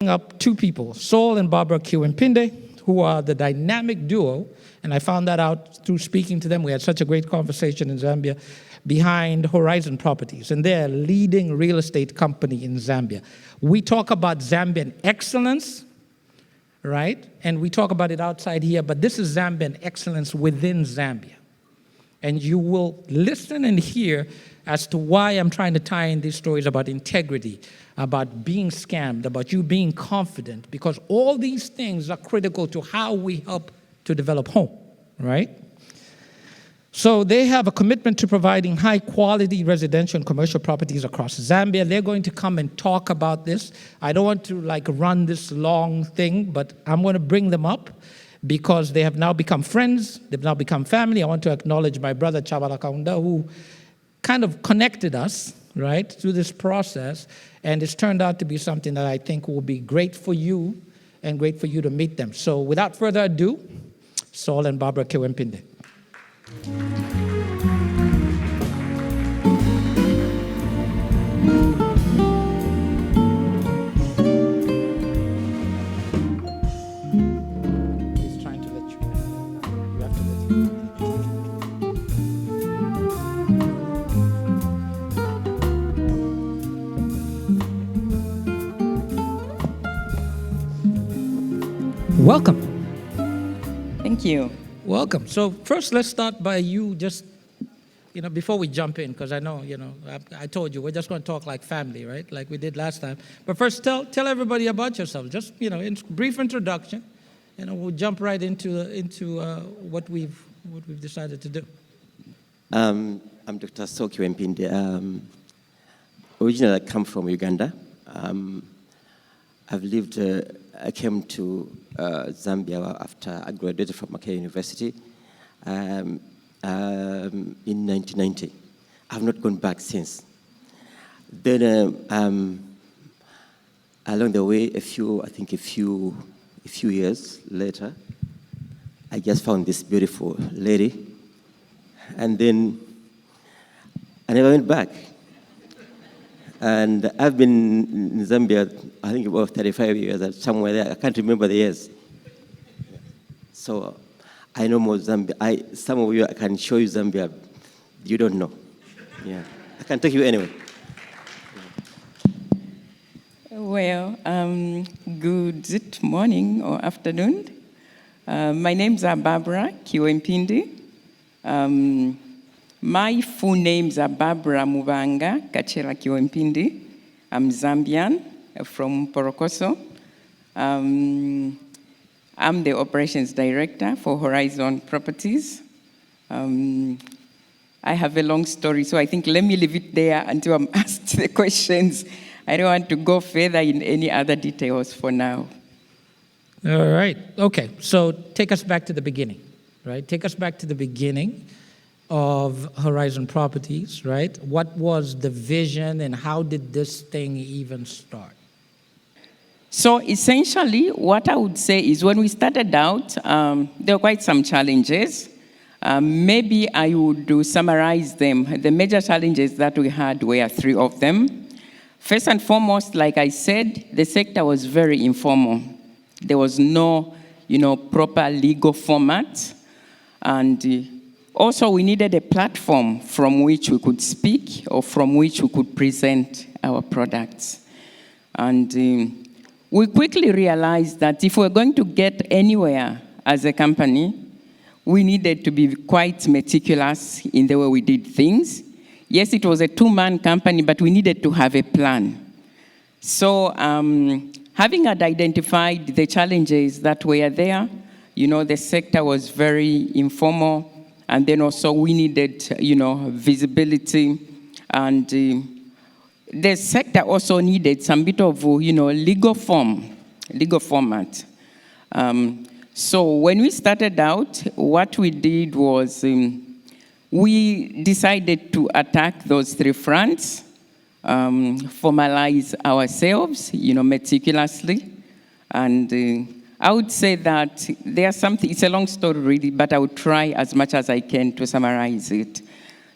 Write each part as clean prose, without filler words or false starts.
Up two people, Saul and Barbara Kiwempindi, who are the dynamic duo, and I found that out through speaking to them. We had such a great conversation in Zambia, behind Horizon Properties, and they're a leading real estate company in Zambia. We talk about Zambian excellence, right? And we talk about it outside here, but this is Zambian excellence within Zambia. And you will listen and hear as to why I'm trying to tie in these stories about integrity, about being scammed, about you being confident, because all these things are critical to how we help to develop home, right? So they have a commitment to providing high-quality residential and commercial properties across Zambia. They're going to come and talk about this. I don't want to run this long thing, but I'm going to bring them up because they have now become friends. They've now become family. I want to acknowledge my brother Chabala Kaunda, who kind of connected us, right, through this process. And it's turned out to be something that I think will be great for you and great for you to meet them. So without further ado, Saul and Barbara Kiwempindi. He's trying to let you know. You have to let him. Welcome. Thank you. Welcome. So first, let's start by you just, before we jump in, because I know, I told you, we're just going to talk like family, right? Like we did last time. But first, tell everybody about yourself. Just, in brief introduction, we'll jump right into what we've decided to do. I'm Dr. Saul Kiwempindi. Originally, I come from Uganda. I came to Zambia after I graduated from Makerere University in 1990. I've not gone back since. Then along the way, a few years later, I just found this beautiful lady, and then I never went back. And I've been in Zambia, I think about 35 years, somewhere there. I can't remember the years. So I know more Zambia. Some of you, I can show you Zambia. You don't know. Yeah, I can take you anyway. Well, good morning or afternoon. My name's Barbara Kiwempindi. My full names are Barbara Muvanga Kachela Kiwempindi. I'm Zambian from Porokoso. I'm the operations director for Horizon Properties. I have a long story, so I think let me leave it there until I'm asked the questions. I don't want to go further in any other details for now. All right. Okay. So take us back to the beginning, right? Take us back to the beginning of Horizon Properties, right? What was the vision and how did this thing even start? So essentially, what I would say is when we started out, there were quite some challenges. Maybe I would summarize them. The major challenges that we had were three of them. First and foremost, like I said, the sector was very informal. There was no, proper legal format. And also, we needed a platform from which we could speak or from which we could present our products. And we quickly realized that if we're going to get anywhere as a company, we needed to be quite meticulous in the way we did things. Yes, it was a two-man company, but we needed to have a plan. So having identified the challenges that were there, the sector was very informal. And then also we needed, visibility. And the sector also needed some bit of, legal format. So when we started out, what we did was we decided to attack those three fronts, formalize ourselves, meticulously. And I would say that there's something, it's a long story really, but I would try as much as I can to summarize it.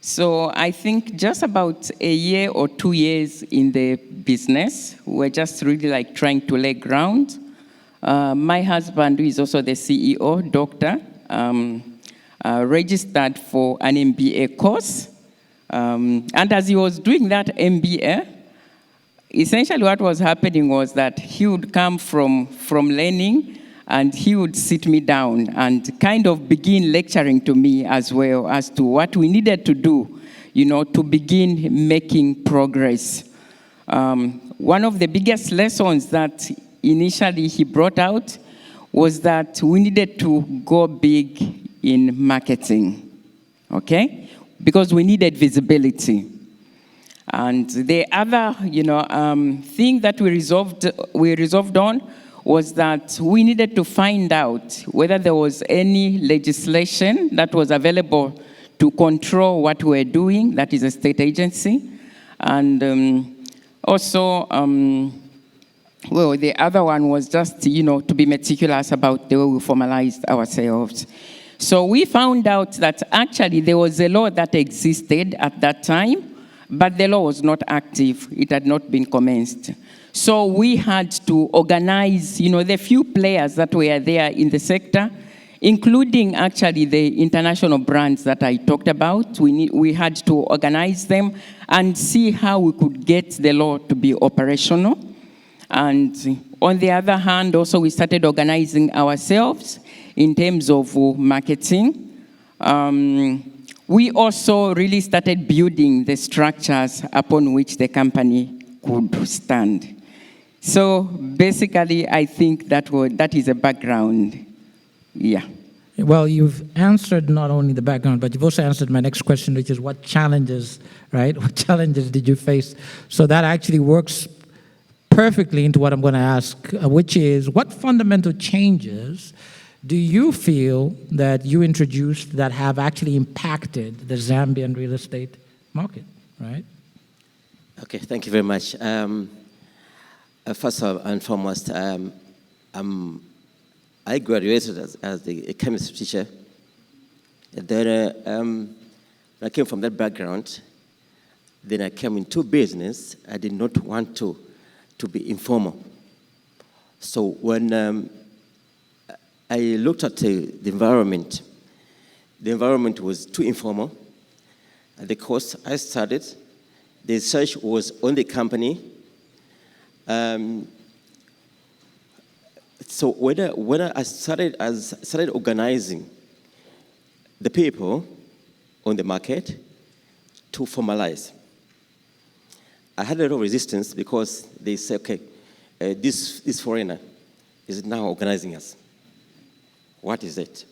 So I think just about a year or 2 years in the business, we're just really like trying to lay ground. My husband, who is also the CEO, doctor, registered for an MBA course. And as he was doing that MBA, essentially what was happening was that he would come from learning and he would sit me down and kind of begin lecturing to me as well as to what we needed to do, to begin making progress. One of the biggest lessons that initially he brought out was that we needed to go big in marketing, okay? Because we needed visibility. And the other, thing that we resolved on was that we needed to find out whether there was any legislation that was available to control what we're doing, that is a state agency. And also, the other one was just, to be meticulous about the way we formalized ourselves. So we found out that actually there was a law that existed at that time, but the law was not active. It had not been commenced. So we had to organize, the few players that were there in the sector, including actually the international brands that I talked about. We had to organize them and see how we could get the law to be operational. And on the other hand, also we started organizing ourselves in terms of marketing. We also really started building the structures upon which the company could stand. So basically, I think that is a background. Yeah. Well, you've answered not only the background, but you've also answered my next question, which is what challenges, right? What challenges did you face? So that actually works perfectly into what I'm going to ask, which is what fundamental changes do you feel that you introduced that have actually impacted the Zambian real estate market, right? Okay, thank you very much. First and foremost, I graduated as a chemistry teacher. Then when I came from that background, then I came into business. I did not want to be informal. So when I looked at the environment was too informal. At the course I started, the search was on the company. So when I started organizing the people on the market to formalize, I had a lot of resistance because they said, okay, this foreigner is now organizing us. What is it?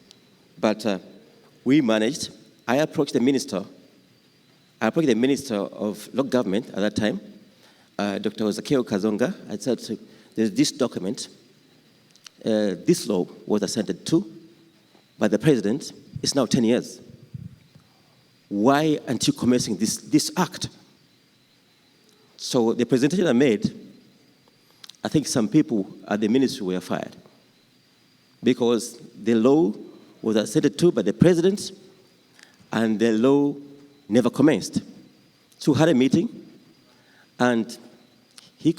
But we managed. I approached the minister. of local government at that time, Dr. Ozakeo Kazonga. I said, there's this document. This law was assented to by the president. It's now 10 years. Why aren't you commencing this act? So the presentation I made, I think some people at the ministry were fired because the law was assented to by the president and the law never commenced. So we had a meeting and he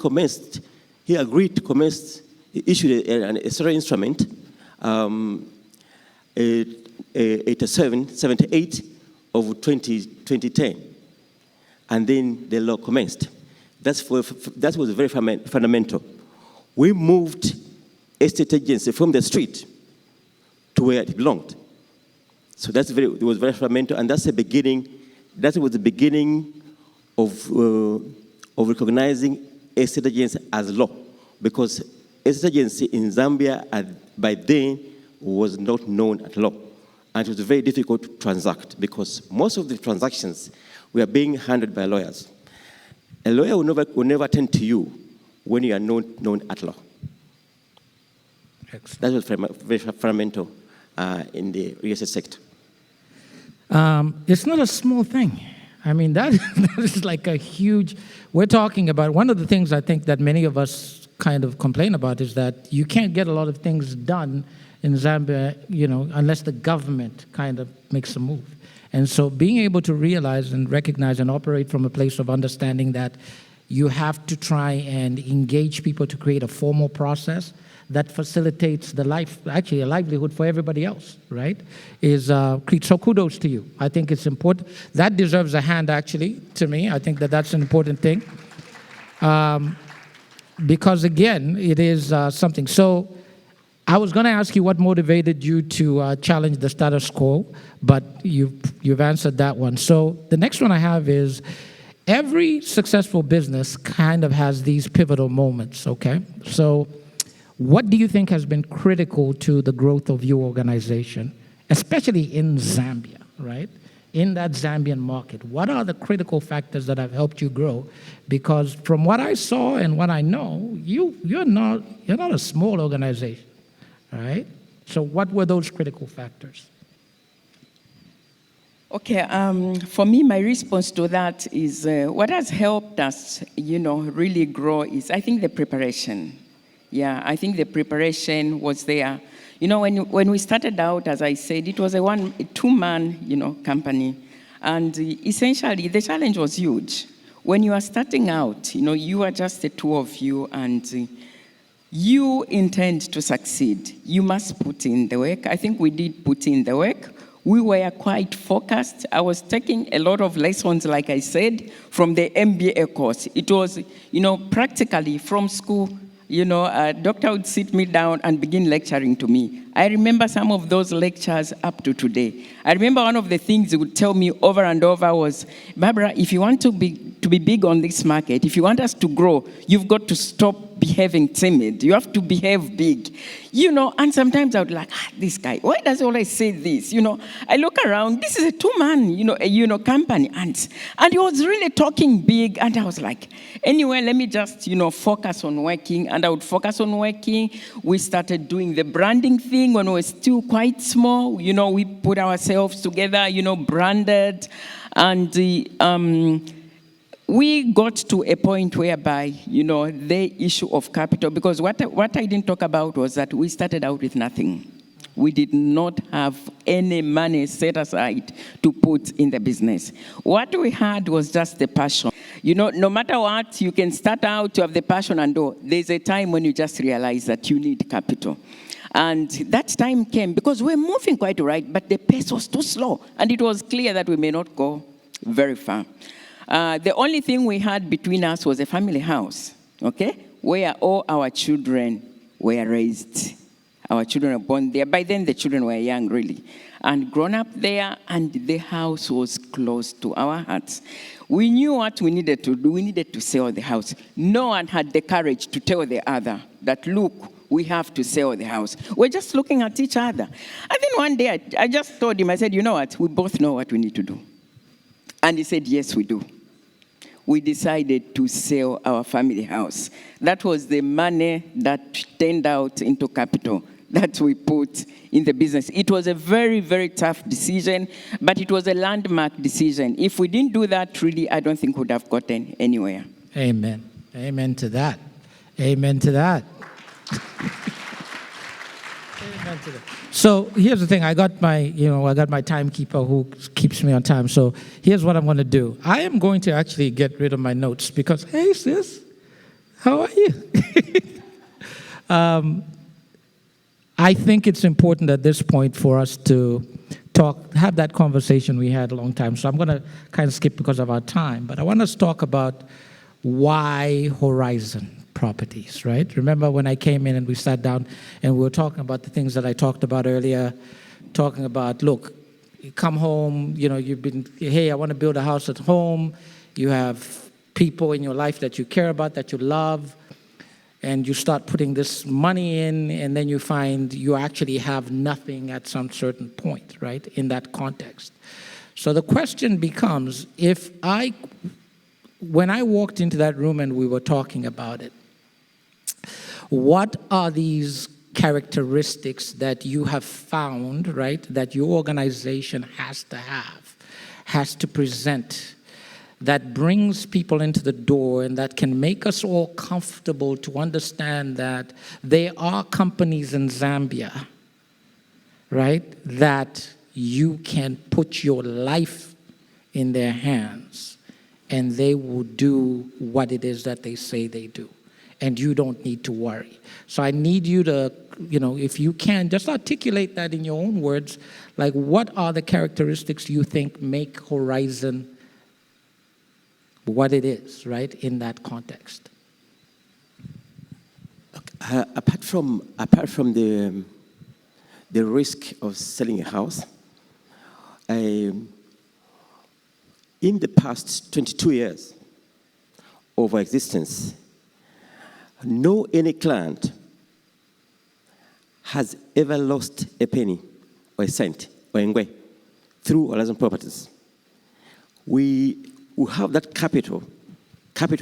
agreed to commence, he issued a certain instrument, 78 of 2010. And then the law commenced. That was very fundamental. We moved estate agency from the street to where it belonged. So it was very fundamental, and that's the beginning. That was the beginning of recognizing estate agency as law, because estate agency in Zambia by then was not known at law, and it was very difficult to transact because most of the transactions were being handled by lawyers. A lawyer will never attend to you when you are known at law. Excellent. That was very fundamental in the real estate sector. It's not a small thing. I mean, that is like a huge, we're talking about, one of the things I think that many of us kind of complain about is that you can't get a lot of things done in Zambia, unless the government kind of makes a move. And so being able to realize and recognize and operate from a place of understanding that you have to try and engage people to create a formal process that facilitates the life, actually a livelihood for everybody else, right? So kudos to you. I think it's important. That deserves a hand, actually, to me. I think that that's an important thing. Because again, it is something. So I was going to ask you what motivated you to challenge the status quo, but you've answered that one. So the next one I have is, every successful business kind of has these pivotal moments, okay? So what do you think has been critical to the growth of your organization, especially in Zambia, right? In that Zambian market, what are the critical factors that have helped you grow? Because from what I saw and what I know, you're not a small organization, right? So what were those critical factors? Okay, for me, my response to that is what has helped us, really grow is, I think, the preparation. Yeah, I think the preparation was there. When we started out, as I said, it was a two-man, company. And essentially, the challenge was huge. When you are starting out, you are just the two of you, and you intend to succeed. You must put in the work. I think we did put in the work. We were quite focused. I was taking a lot of lessons, like I said, from the MBA course. It was, practically from school. A doctor would sit me down and begin lecturing to me. I remember some of those lectures up to today. I remember one of the things he would tell me over and over was, Barbara, if you want to be big on this market, if you want us to grow, you've got to stop behaving timid. You have to behave big. And sometimes I would like, this guy, why does he always say this? I look around, this is a two-man, company. And he was really talking big. And I was like, anyway, let me just, focus on working. And I would focus on working. We started doing the branding thing when we were still quite small. We put ourselves together, branded. And we got to a point whereby, the issue of capital, because what I didn't talk about was that we started out with nothing. We did not have any money set aside to put in the business. What we had was just the passion. No matter what, you can start out to have the passion and do. There's a time when you just realize that you need capital. And that time came because we're moving quite right, but the pace was too slow. And it was clear that we may not go very far. The only thing we had between us was a family house, okay, where all our children were raised. Our children were born there. By then, the children were young, really, and grown up there, and the house was close to our hearts. We knew what we needed to do. We needed to sell the house. No one had the courage to tell the other that, look, we have to sell the house. We're just looking at each other. And then one day, I just told him, I said, you know what? We both know what we need to do. And he said, yes, we do. We decided to sell our family house. That was the money that turned out into capital that we put in the business. It was a very, very tough decision, but it was a landmark decision. If we didn't do that, really, I don't think we would have gotten anywhere. Amen. Amen to that. Amen to that. Amen to that. So here's the thing. I got my timekeeper who keeps me on time. So here's what I'm going to do. I am going to actually get rid of my notes because, hey, sis, how are you? I think it's important at this point for us to have that conversation we had a long time. So I'm going to kind of skip because of our time. But I want us to talk about why Horizon Properties, right? Remember when I came in and we sat down and we were talking about the things that I talked about earlier, talking about, look, you come home, you've been, hey, I want to build a house at home. You have people in your life that you care about, that you love, and you start putting this money in, and then you find you actually have nothing at some certain point, right, in that context. So the question becomes, when I walked into that room and we were talking about it, what are these characteristics that you have found, right, that your organization has to present, that brings people into the door and that can make us all comfortable to understand that there are companies in Zambia, right, that you can put your life in their hands and they will do what it is that they say they do. And you don't need to worry. So I need you to, if you can, just articulate that in your own words. Like, what are the characteristics you think make Horizon what it is, right, in that context? Apart from the risk of selling a house, in the past 22 years of our existence, no any client has ever lost a penny or a cent or a ngwe through Horizon Properties. We have that capital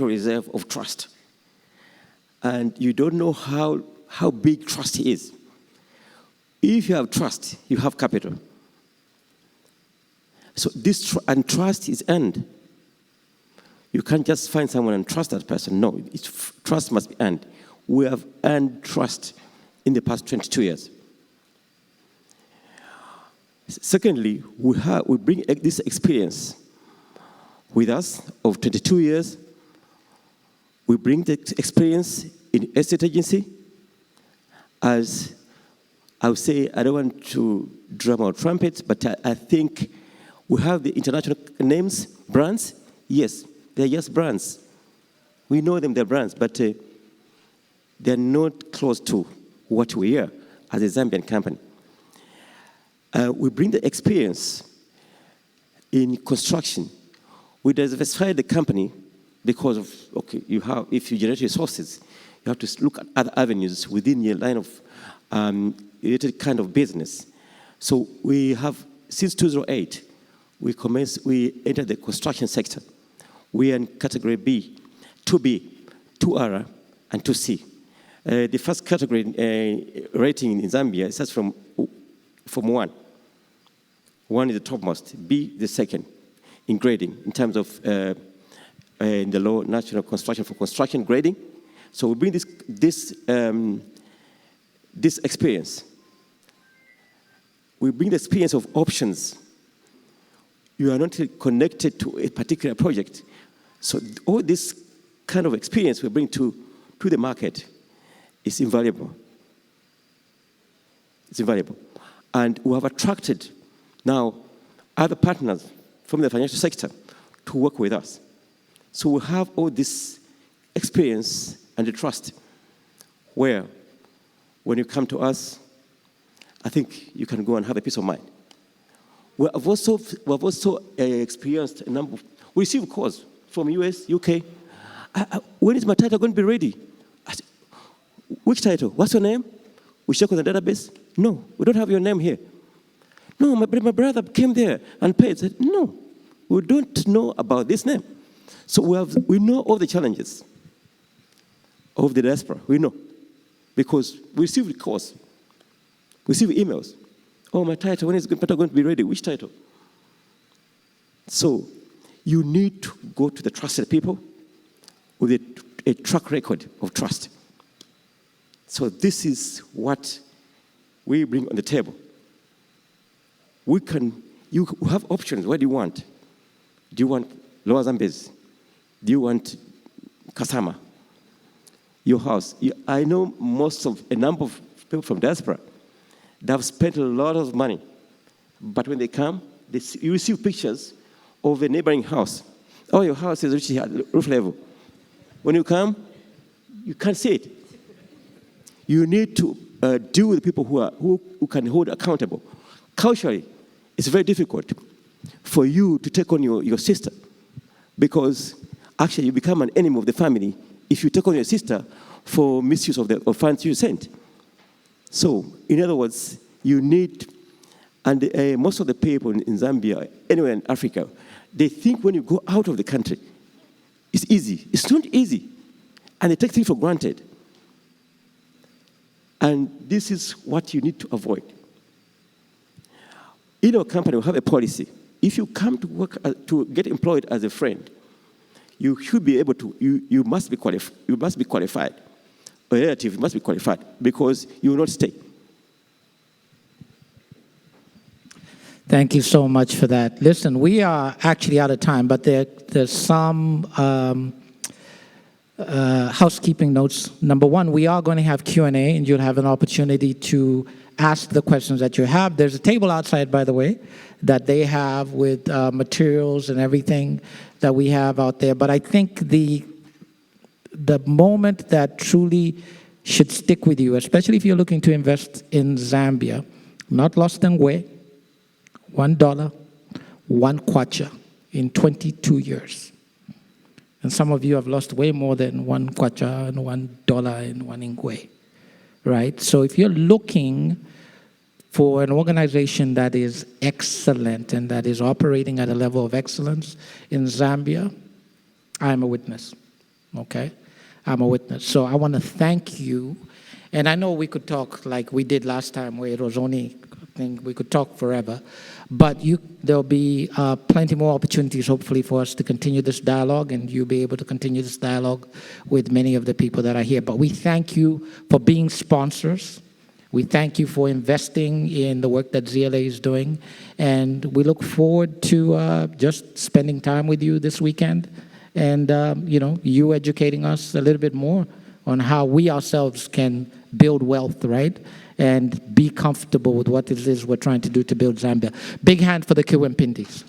reserve of trust. And you don't know how big trust is. If you have trust, you have capital. So this trust is earned. You can't just find someone and trust that person. No, trust must be earned. We have earned trust in the past 22 years. Secondly, we bring this experience with us of 22 years. We bring the experience in estate agency. As I would say, I don't want to drum our trumpets, but I think we have the international names, brands. Yes, they're just brands. We know them, they're brands, but they're not close to what we are as a Zambian company. We bring the experience in construction. We diversify the company because of, if you generate resources, you have to look at other avenues within your line of related kind of business. So we have, since 2008, we entered the construction sector. We are in category B, 2B, 2R, and 2C. The first category rating in Zambia starts from 1. 1 is the topmost, B the second in grading in terms of in the law, national construction for construction grading. So we bring this experience. We bring the experience of options. You are not connected to a particular project. So all this kind of experience we bring to the market is invaluable. It's invaluable. And we have attracted now other partners from the financial sector to work with us. So we have all this experience and the trust where when you come to us, I think you can go and have a peace of mind. We have also experienced a number of, we receive calls from US, UK. When is my title going to be ready? I said, which title? What's your name? We check on the database. No, we don't have your name here. No, my brother came there and paid. I said, no, we don't know about this name. So we know all the challenges of the diaspora. We know. Because we receive calls. We receive emails. Oh, my title, when is the title going to be ready? Which title? So you need to go to the trusted people with a track record of trust. So this is what we bring on the table. You have options. What do you want? Do you want Lower Zambezi? Do you want Kasama? Your house. I know a number of people from diaspora, they have spent a lot of money. But when they come, you receive pictures of a neighboring house. Oh, your house is reaching at roof level. When you come, you can't see it. You need to deal with people who can hold accountable. Culturally, it's very difficult for you to take on your sister because actually you become an enemy of the family if you take on your sister for misuse of funds you sent. So, in other words, you need, and most of the people in Zambia, anywhere in Africa, they think when you go out of the country, it's easy. It's not easy. And they take things for granted. And this is what you need to avoid. In our company, we have a policy. If you come to work to get employed as a friend, you should be able to. You must be qualified. You must be qualified. A relative must be qualified because you will not stay. Thank you so much for that. Listen, we are actually out of time, but there's some housekeeping notes. Number one, we are going to have Q&A, and you'll have an opportunity to ask the questions that you have. There's a table outside, by the way, that they have with materials and everything that we have out there. But I think the moment that truly should stick with you, especially if you're looking to invest in Zambia, not lost in way, $1, 1 kwacha in 22 years. And some of you have lost way more than 1 kwacha and $1 and 1 ingwe, right? So if you're looking for an organization that is excellent and that is operating at a level of excellence in Zambia, I am a witness, okay? I'm a witness. So I want to thank you. And I know we could talk like we did last time where it was only, I think we could talk forever. But there'll be plenty more opportunities, hopefully, for us to continue this dialogue, and you'll be able to continue this dialogue with many of the people that are here. But we thank you for being sponsors. We thank you for investing in the work that ZLA is doing. And we look forward to just spending time with you this weekend and, you educating us a little bit more on how we ourselves can build wealth, right? And be comfortable with what it is we're trying to do to build Zambia. Big hand for the Kiwempindis.